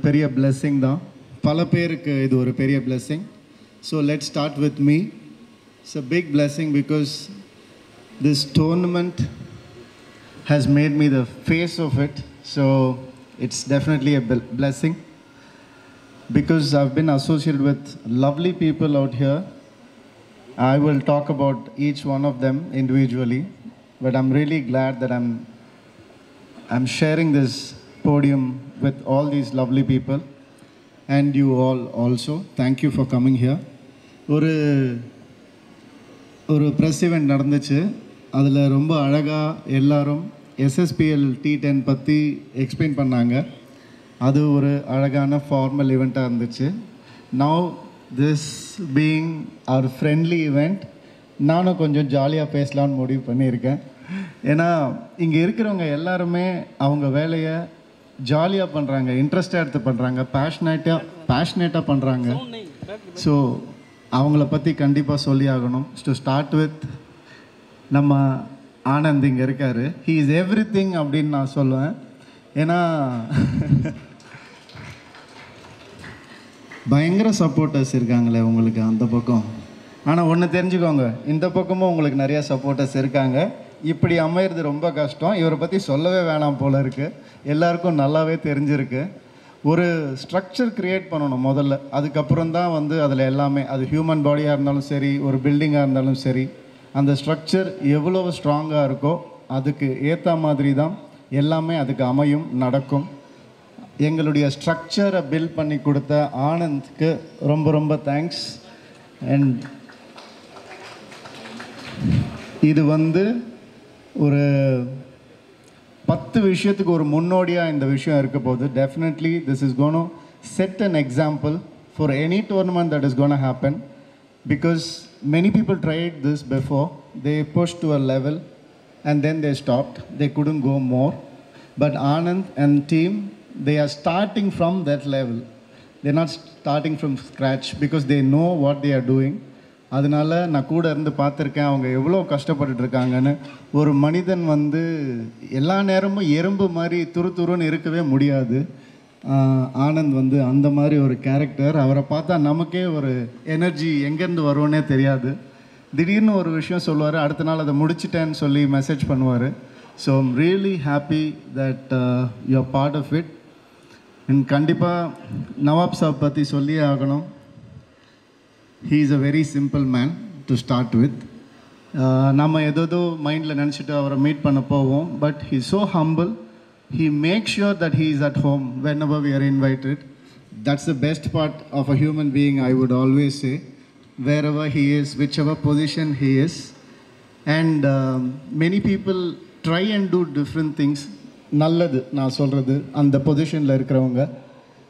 பெரிய blessing தான். பல பேருக்கு இது ஒரு பெரிய blessing. So let's start with me. It's a big blessing because this tournament has made me the face of it. So it's definitely a blessing because I've been associated with lovely people out here. I will talk about each one of them individually, but I'm really glad that I'm sharing this podium with all these lovely people and you all also. Thank you for coming here. ஒரு press event நடந்துச்சு. அதில் ரொம்ப அழகாக எல்லாரும் SSPL T10 பற்றி explain பண்ணாங்க. அது ஒரு அழகான ஃபார்மல் ஈவெண்ட்டாக இருந்துச்சு. Now this being our friendly event, நானும் கொஞ்சம் ஜாலியாக பேசலான்னு முடிவு பண்ணியிருக்கேன். ஏன்னா இங்கே இருக்கிறவங்க எல்லாருமே அவங்க வேலையை ஜாலியாக பண்ணுறாங்க, இன்ட்ரெஸ்டாக எடுத்து பண்ணுறாங்க, பேஷனேட்டாக பண்ணுறாங்க. ஸோ அவங்கள பற்றி கண்டிப்பாக சொல்லி ஆகணும். டு ஸ்டார்ட் வித் நம்ம ஆனந்த் இங்கே இருக்கார். ஹீ இஸ் எவ்ரிதிங் அப்படின்னு நான் சொல்லுவேன். ஏன்னா பயங்கர சப்போர்ட்டர்ஸ் இருக்காங்களே உங்களுக்கு அந்த பக்கம். ஆனால் ஒன்று தெரிஞ்சுக்கோங்க, இந்த பக்கமும் உங்களுக்கு நிறையா சப்போர்ட்டர்ஸ் இருக்காங்க. இப்படி அமையிறது ரொம்ப கஷ்டம். இவரை பற்றி சொல்லவே வேணாம் போல இருக்குது, எல்லாருக்கும் நல்லாவே தெரிஞ்சிருக்கு. ஒரு ஸ்ட்ரக்சர் க்ரியேட் பண்ணணும் முதல்ல, அதுக்கப்புறம் தான் வந்து அதில் எல்லாமே, அது ஹியூமன் பாடியாக இருந்தாலும் சரி, ஒரு பில்டிங்காக இருந்தாலும் சரி, அந்த ஸ்ட்ரக்சர் எவ்வளோ ஸ்ட்ராங்காக இருக்கோ அதுக்கு ஏற்ற மாதிரி தான் எல்லாமே அதுக்கு அமையும், நடக்கும். எங்களுடைய ஸ்ட்ரக்சரை பில்ட் பண்ணி கொடுத்த ஆனந்த்க்கு ரொம்ப ரொம்ப தேங்க்ஸ். அண்ட் இது வந்து ஒரு 10 விஷயத்துக்கு ஒரு முன்னோடியாக இந்த விஷயம் இருக்க போகுது. Definitely this is going to set an example for any tournament that is going to happen. Because many people tried this before, they push to a level and then they stopped, they couldn't go more. But Anand and team, they are starting from that level. They're not starting from scratch because they know what they are doing. அதனால் நான் கூட இருந்து பார்த்துருக்கேன் அவங்க எவ்வளோ கஷ்டப்பட்டுருக்காங்கன்னு. ஒரு மனிதன் வந்து எல்லா நேரமும் எறும்பு மாதிரி துருன்னு இருக்கவே முடியாது. ஆனந்த் வந்து அந்த மாதிரி ஒரு கேரக்டர். அவரை பார்த்தா நமக்கே ஒரு எனர்ஜி எங்கேருந்து வருவோன்னே தெரியாது. திடீர்னு ஒரு விஷயம் சொல்லுவார், அடுத்த நாள் அதை முடிச்சிட்டேன்னு சொல்லி மெசேஜ் பண்ணுவார். So I'm really happy that you are part of it. And கண்டிப்பாக நவாப் சாப் பற்றி சொல்லியே ஆகணும். He is a very simple man to start with. நம்ம ஏதோ மைண்டில் நினச்சிட்டு அவரை மீட் பண்ண போவோம். But he so humble. He make sure that he is at home whenever we are invited. That's the best part of a human being, I would always say. wherever he is, whichever position he is. And many people try and do different things. நல்லது நான் சொல்கிறது, அந்த பொசிஷனில் இருக்கிறவங்க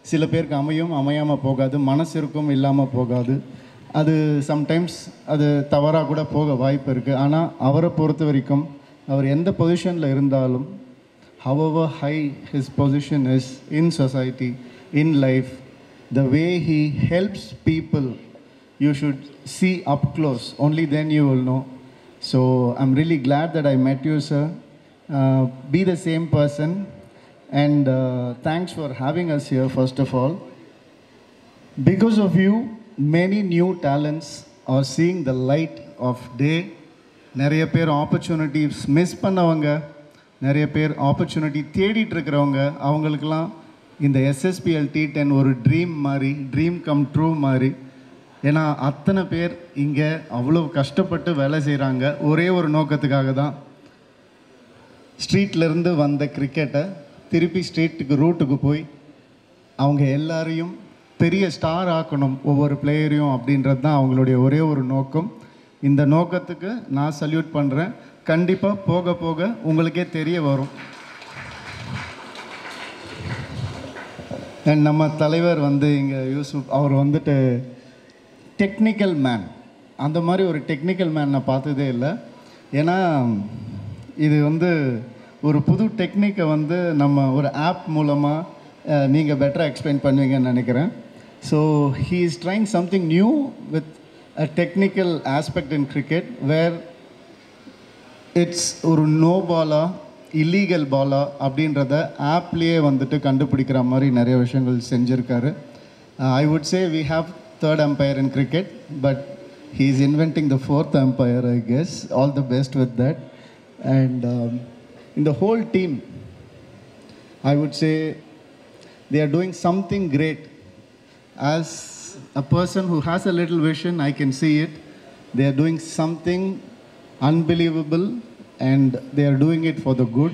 சில பேருக்கு அமையாமல் போகாது, மனசு இருக்கும் இல்லாமல் போகாது. அது சம்டைம்ஸ் அது தவறாக கூட போக வாய்ப்பு இருக்குது. ஆனால் அவரை பொறுத்த வரைக்கும் அவர் எந்த பொசிஷனில் இருந்தாலும், however high his position is in society, in life, the way he helps people, you should see up close. Only then you will know. So I'm really glad that I met you, sir. Be the same person. And thanks for having us here, first of all. Because of you, many new talents are seeing the light of day. நிறைய பேர் opportunities miss பண்ணவங்க, நிறைய பேர் opportunity தேடிட்டு இருக்கிறவங்க, அவங்களுக்கெல்லாம் இந்த SSPL T10 ஒரு ட்ரீம் மாதிரி, ட்ரீம் கம் ட்ரூ மாதிரி. ஏன்னா அத்தனை பேர் இங்கே அவ்வளோ கஷ்டப்பட்டு வேலை செய்கிறாங்க ஒரே ஒரு நோக்கத்துக்காக தான். ஸ்ட்ரீட்லேருந்து வந்த கிரிக்கெட்டை திருப்பி ஸ்ட்ரீட்டுக்கு ரூட்டுக்கு போய் அவங்க எல்லாரையும் பெரிய ஸ்டார் ஆக்கணும், ஒவ்வொரு பிளேயரையும், அப்படின்றது தான் அவங்களுடைய ஒரே ஒரு நோக்கம். இந்த நோக்கத்துக்கு நான் சல்யூட் பண்ணுறேன். கண்டிப்பாக போக போக உங்களுக்கே தெரிய வரும். அண்ட் நம்ம தலைவர் வந்து இங்கே யூசுப், அவர் வந்துட்டு டெக்னிக்கல் மேன். அந்த மாதிரி ஒரு டெக்னிக்கல் மேன் நான் பார்த்ததே இல்லை. ஏன்னா இது வந்து ஒரு புது டெக்னிக்கை வந்து நம்ம ஒரு ஆப் மூலமாக நீங்கள் பெட்டராக எக்ஸ்பிளைன் பண்ணுவீங்கன்னு நினைக்கிறேன். So he is trying something new with a technical aspect in cricket, where it's ஒரு நோ பாலாக இல்லீகல் பாலா அப்படின்றத ஆப்லேயே வந்துட்டு கண்டுபிடிக்கிற மாதிரி நிறைய விஷயங்கள் செஞ்சுருக்காரு. I would say we have third umpire in cricket, but he's inventing the fourth umpire, I guess. All the best with that. And in the whole team, I would say they are doing something great. As a person who has a little vision, I can see it. They are doing something unbelievable and they are doing it for the good.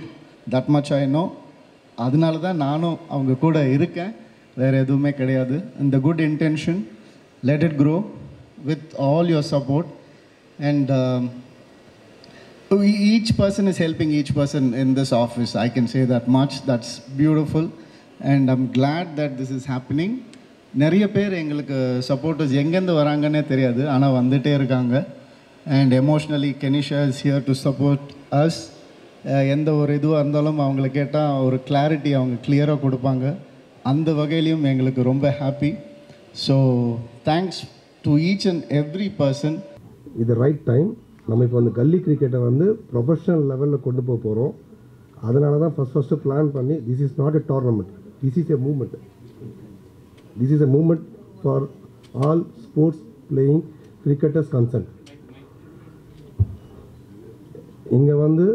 That much I know. அதனால தான் நானும் அவங்க கூட இருக்கேன், வேறு எதுவுமே கிடையாது. And the good intention, let it grow with all your support. And each person is helping each person in this office. I can say that much. That's beautiful. And I'm glad that this is happening. நிறைய பேர் எங்களுக்கு supporters எங்கேருந்து வராங்கன்னே தெரியாது, ஆனால் வந்துகிட்டே இருக்காங்க. And emotionally Kenisha is here to support us. எந்த ஒரு இதுவாக இருந்தாலும் அவங்கள கேட்டால் ஒரு கிளாரிட்டி அவங்க கிளியராக கொடுப்பாங்க. அந்த வகையிலையும் எங்களுக்கு ரொம்ப happy. So thanks to each and every person. இது ரைட் டைம். நம்ம இப்போ வந்து கல்லி கிரிக்கெட்டை வந்து ப்ரொஃபஷனல் லெவலில் கொண்டு போக போகிறோம். அதனால தான் ஃபஸ்ட்டு பிளான் பண்ணி this is not a tournament, this is a moment. This is a movement for all sports playing cricketers concerned. இங்கே வந்து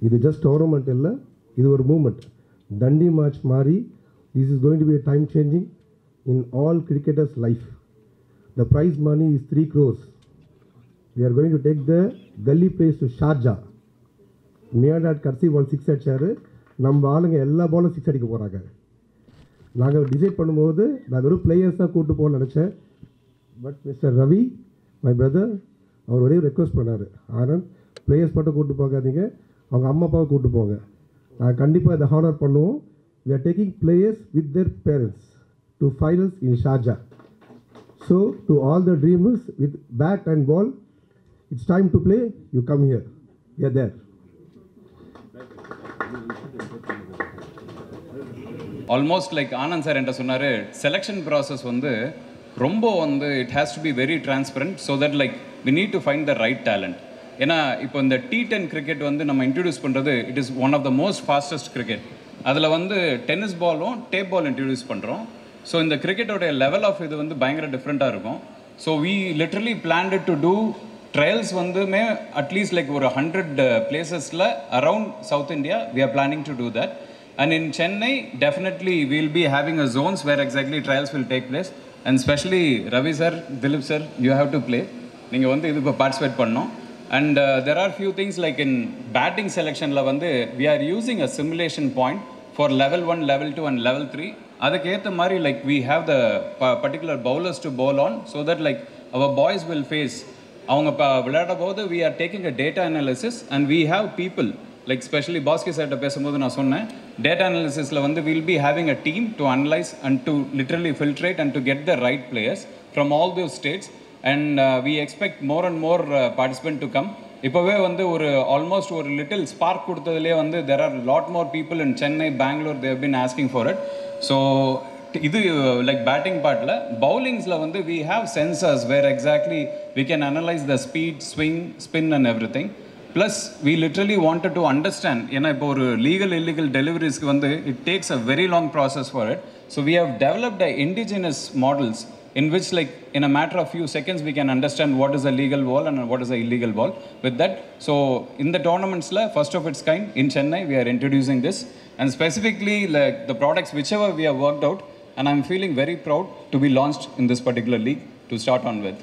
இது ஜஸ்ட் டோர்னமெண்ட் இல்லை, இது ஒரு மூமெண்ட். தண்டி மேட்ச் மாதிரி this is going to be a time changing in all cricketers life. The prize money is 3 crores. We are going to take the gully players to Sharjah. மியாடாட் கடைசி பால் 6 அடிச்சாரு. நம்ம ஆளுங்க எல்லா பாலும் 6 அடிக்க போகிறாங்க. நாங்கள் டிசைட் பண்ணும்போது நான் வெறும் பிளேயர்ஸ் தான் கூப்பிட்டு போகணும்னு நினச்சேன். But mister Ravi my brother அவர் ஒரே ரெக்வஸ்ட் பண்ணார், ஆனால் பிளேயர்ஸ் மட்டும் கூப்பிட்டு போகாதீங்க, அவங்க அம்மா அப்பாவை கூப்பிட்டு போங்க. நாங்கள் கண்டிப்பாக இதை ஹானர் பண்ணுவோம். We are taking players with their parents to finals in Sharjah. So to all the dreamers with bat and ball, it's time to play, you come here, we are there. Almost like Anand sir என்கிட்ட சொன்னார், selection process வந்து ரொம்ப வந்து it has to be very transparent so that like we need to find the right talent. ஏன்னா இப்போ இந்த T10 cricket வந்து நம்ம இன்ட்ரடியூஸ் பண்ணுறது it is one of the most fastest cricket. அதில் வந்து டென்னிஸ் பாலும் டேப் பால் இன்ட்ரடியூஸ் பண்ணுறோம். ஸோ இந்த கிரிக்கெட்டோடைய லெவல் ஆஃப் இது வந்து பயங்கர டிஃப்ரெண்ட்டாக இருக்கும். So we literally planned to do trials வந்துமே அட்லீஸ்ட் லைக் ஒரு 100 பிளேசஸில் around South India we are planning to do that. And in Chennai, definitely we'll be having a zones where exactly trials will take place. And especially Ravi sir, Dilip sir, you have to play. நீங்கள் வந்து இதுக்கு participate பண்ணோம். And there are few things like in batting selectionல வந்து we are using a simulation point for level 1, level 2 and level 3. அதுக்கு ஏற்ற மாதிரி like we have the particular bowlers to bowl on so that like our boys will face. அவங்க விளையாடும் போது we are taking a data analysis and we have people. Like specially Baski சார்கிட்ட பேசும்போது நான் சொன்னேன், டேட்டா அனாலிசிஸில் வந்து will be having a team to analyse and to literally filtrate and to get the right players from all those states. And we expect more and more participant to come. இப்போவே வந்து ஒரு almost ஒரு little spark கொடுத்ததுலேயே வந்து there are lot more people in Chennai, Bangalore, they have been asking for it. So இது like batting பார்ட்டில். பவுலிங்ஸில் வந்து we have sensors where exactly we can analyse the speed, swing, spin and everything. Plus, we literally wanted to understand, ஏன்னா இப்போ ஒரு legal illegal டெலிவரிஸ்க்கு வந்து it takes a very long process for it. So we have developed a indigenous models in which like in a matter of few seconds we can understand what is a legal ball and what is a illegal ball with that. So in the tournaments first of its kind in Chennai we are introducing this, and specifically like the products whichever we have worked out, and I'm feeling very proud to be launched in this particular league to start on with.